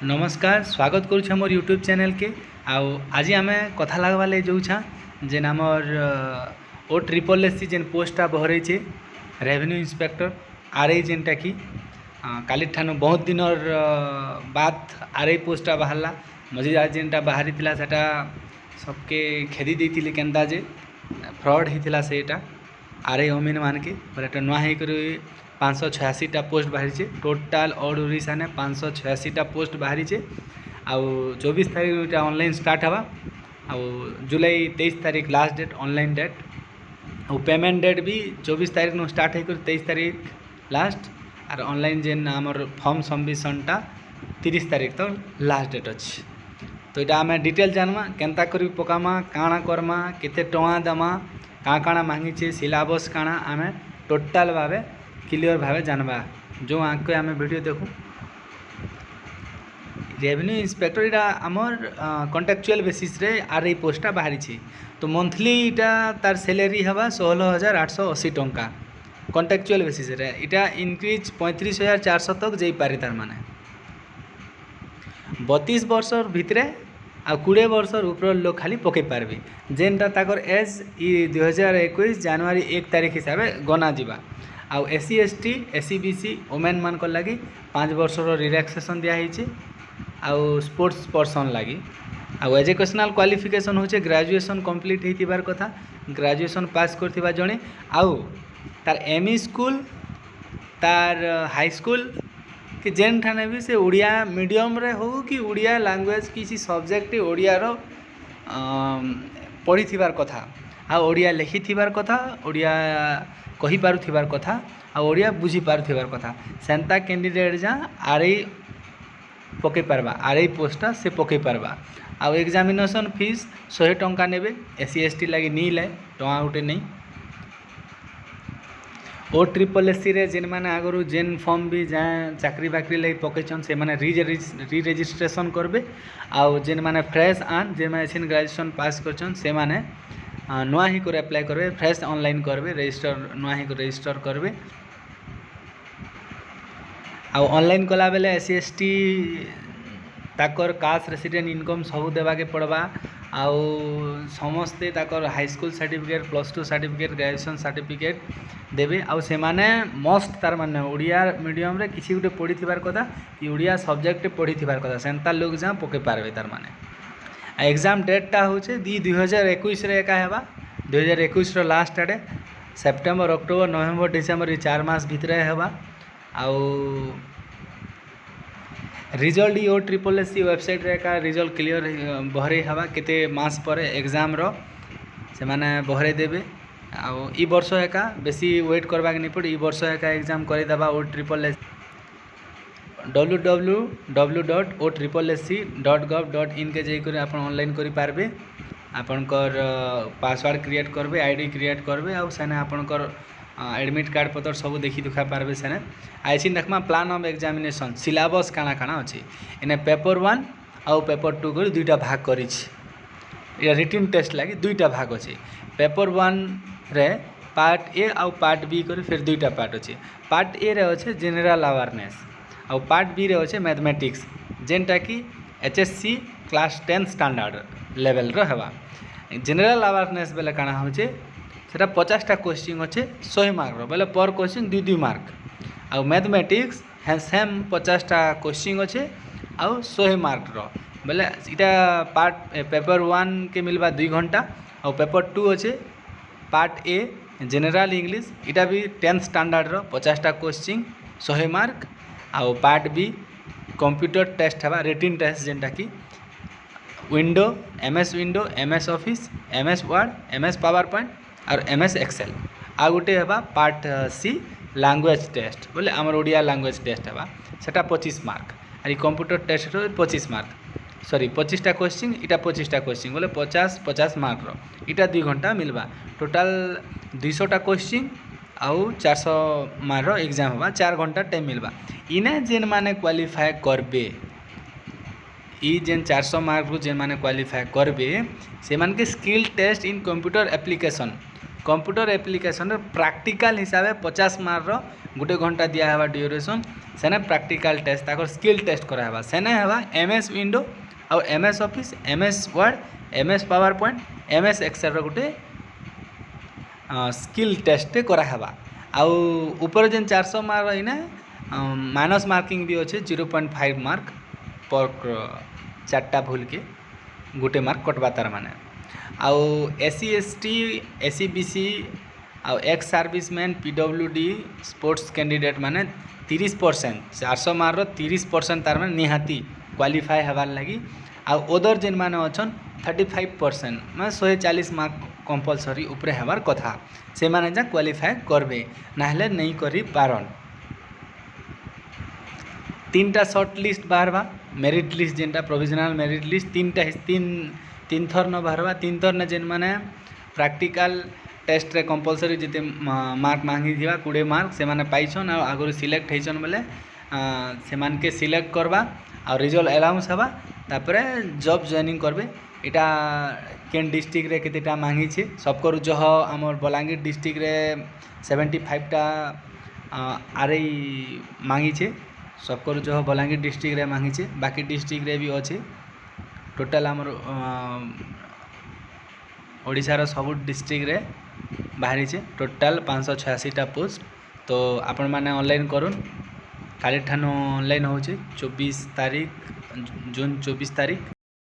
नमस्कार स्वागत करुछ मोर YouTube channel के आज आम कथा लगवा ले जाऊँ जेन आमर OSSC जेन पोस्टा बहरई रेवेन्यू इंस्पेक्टर RI जेनटा कि काली ठानु बहुत दिन बाद RI पोस्टा बाहरला मझे आज जेनटा बाहरी थिला सेटा सबके खेदी देती केनता जे फ्रॉड होता सेटा RI ओमेन मान के बोले नुआ होकर 586टा पोस्ट बाहरी टोटाल ऑल ओडिशा ने 586टा पोस्ट बाहरी आउ 24 तारीख ऑनलाइन स्टार्ट हवा आउ जुलाई 23 तारीख लास्ट डेट ऑनलाइन डेट और पेमेंट डेट भी 24 तारीख नु स्टार्ट होकर 23 तारीख लास्ट और ऑनलाइन जेन आमर फॉर्म सबमिशनटा 30 तारीख तक लास्ट डेट अच्छी तो यहाँ आम डिटेल जानमा केनता करी पकामा काଣା करमा केते टଙ୍କା देमा काଣା मांगी सिलेबस काଣା आम टोटाल भावे क्लियर भावे जानवा जो आंक आम वीडियो देखू रेवेन्यू इंस्पेक्टर इटा आमर कॉन्ट्रैक्चुअल बेसिस रे RI पोस्टा बाहरी तो मंथली इटा तार सैलरी हवा 16,880 टंका कॉन्ट्रैक्चुअल बेसिस रे इटा इनक्रीज 35,400 तक जाई पारे तार माने 32 वर्ष भितरे आ 20 वर्ष ऊपर लोग खाली पकई पारबे जेनटा ताकर एज 2021 जनवरी 1 तारीख हिसाब से गना जीवा आउ SC ST SC BC women मान लगी 5 वर्ष रिलैक्सेशन दिखाई आउ स्पोर्ट्स पर्सन लगी आउ एजुकेशनल क्वालिफिकेशन होचे ग्रेजुएशन कंप्लीट होइतिबार कथा ग्रेजुएशन पास करथिबा जणे आउ तार ME स्कूल तार हाई स्कूल कि जेन ठाने भी से उड़िया मीडियम रे हो कि उड़िया लैंग्वेज किसी सब्जेक्ट उड़िया रो पढ़ी थिबार कथा आ उड़िया लिखि थिबार कथा उड़िया कही पारुथिबार कथा आ उड़िया बुझी पारुथिबार कथा सेंता कैंडिडेट जा RI पकई पारबा RI पोस्टा से पकई पारबा आ एग्जामिनेशन फीस 100 टंका नेबे SC ST लगी नी ले टंका उठे नहीं OSSC रे जेन माने आगरू जेन फॉर्म भी जाए चाकरी बाकरी लगी पकईछन से माने री रजिस्ट्रेशन करबे आउ जेन माने फ्रेश आन जे माने एसिन ग्रेजुएशन पास करछन से माने नुआ ही कर अप्लाई करबे फ्रेश ऑनलाइन करबे रजिस्टर नुआ ही रजिस्टर करबे आउ ऑनलाइन कला बेले SC ST ताकर कास्ट रेसिडेंट इनकम सब देवा के पड़वा आउ समस्ते ताकर high school certificate +2 certificate graduation certificate देवे आउ से माने मस्ट तार माने उड़िया मीडियम रे किसी गुटे पढ़ी थिबार कथा कि उड़िया सब्जेक्ट पढ़ी थिबार कथा सेंता लोग जा पके पारबे तार माने एग्जाम डेटटा होचे 2021 रे एका हेबा 2021 रो लास्ट आडे सेप्टेम्बर अक्टोबर नवेम्बर डिसेम्बर ये 4 मास भितरे हेबा आउ रिजल्ट OSSC वेबसाइट रे का रिजल्ट क्लियर बहरे हवा केते मास पर एग्जाम रो से माने बहरे देबे आउ ई वर्ष एका बेसी वेट करबा के नहीं पड़ी ई वर्ष एका एग्जाम करे दबा OSSC www.osssc.gov.in के जाइकर आप ऑनलाइन करि पारबे आपनकर पासवर्ड क्रिएट करबे आईडी क्रिएट करबे आउ सेने आपनकर एडमिट कार्ड पत्र सब देखी दुखा पारबे सेने आइछि देखमा प्लान ऑफ एग्जामिनेशन सिलेबस काना काना अछि एने पेपर 1 आउ पेपर 2 कर दुईटा भाग करि छी या रिटन टेस्ट लागि दुईटा भाग अछि पेपर 1 रे पार्ट A आउ पार्ट B कर फिर दुईटा पार्ट अछि पार्ट A रे अछि जनरल अवेयरनेस आउ पार्ट B रे अछि मैथमेटिक्स जेनटा कि HSC क्लास 10 स्टैंडर्ड लेवल रो हवा जनरल अवेयरनेस बेले काना होचे सेटा 50टा क्वेश्चन अच्छे 100 मार्क रो बोले पर क्वेश्चन 2 मार्क आउ मैथमेटिक्स है सेम 50टा क्वेश्चन अच्छे आउ 100 मार्क रो बोले इटा पार्ट पेपर 1 के मिलबा 2 घंटा आउ पेपर 2 अच्छे पार्ट A जनरल इंग्लिश इटा भी 10 स्टैंडर्ड रो 50टा क्वेश्चन 100 मार्क आउ पार्ट B कंप्यूटर टेस्ट हवा रिटन टेस्ट जेनटा कि window MS office MS word MS power point और MS एक्सेल आ गोटे हेबा पार्ट C लैंग्वेज टेस्ट बोले आमर ओडिया लैंग्वेज टेस्ट हेबा सेटा 25 मार्क और कंप्यूटर टेस्ट 25 मार्क सॉरी 25टा क्वेश्चन इटा 25टा क्वेश्चन बोले 50 मार्क रो इटा 2 घंटा मिलबा टोटल 200टा क्वेश्चन आउ 400 मार्क रो एग्जाम हेबा 4 घंटा टाइम मिलबा इने जेन माने क्वालिफाई करबे ई जेन 400 मार्क रो जेन माने क्वालिफाई करबे से मान के skill test in computer application computer application practical हिसाब से 50 मार्क गोटे घंटा दिया है ड्यूरेशन सेने प्रैक्टिकल टेस्ट ताकर स्किल टेस्ट करावा सेने है एमएस विंडो और MS office MS word MS power point MS excel गोटे स्किल टेस्ट करावा आउ ऊपर जेन 400 मार्क रहीना माइनस मार्किंग भी अच्छे 0.5 मार्क पर 4टा भूल के गोटे मार्क कटवा तार माने आउ एससी एसटी एससी बीसी आउ ex serviceman PWD sports candidate माने 30% 400 मार्क 30% तार माने निहाती क्वालिफाई हबार लगी आउ अदर जेन माने अछन 35% माने 140 मार्क कंपलसरी उपरे हबार कथा से माने जा क्वालिफाई करबे नाहले नहीं करी पारन 3टा शॉर्ट लिस्ट बाहरवा मेरिट लिस्ट जेनटा प्रोविजनल मेरिट लिस्ट 3 थर न बाहरवा 3 थर न जेन माने प्रैक्टिकल टेस्ट रे कंपलसरी जते मार्क मांगी दिवा 20 मार्क से माने पाइछन आ आगु सिलेक्ट हेछन बोले से मान के सिलेक्ट करबा और रिजल्ट अलाउंस हवा तापरे जॉब जॉइनिंग करबे इटा केन डिस्ट्रिक्ट रे केतेटा मांगी छे सबकर जह हमर बलांगीर डिस्ट्रिक्ट रे 75टा आरई मांगी छे सबकर जह बलांगीर डिस्ट्रिक्ट रे मांगी छे बाकी डिस्ट्रिक्ट रे भी अच्छे टोटाल हमर ओडिशा रो सब डिस्ट्रिक्ट रे बाहरी छे टोटाल 586टा पोस्ट तो आपण माने ऑनलाइन करूँ काली ठानो ऑनलाइन हो 24 तारीख जून 24 तारीख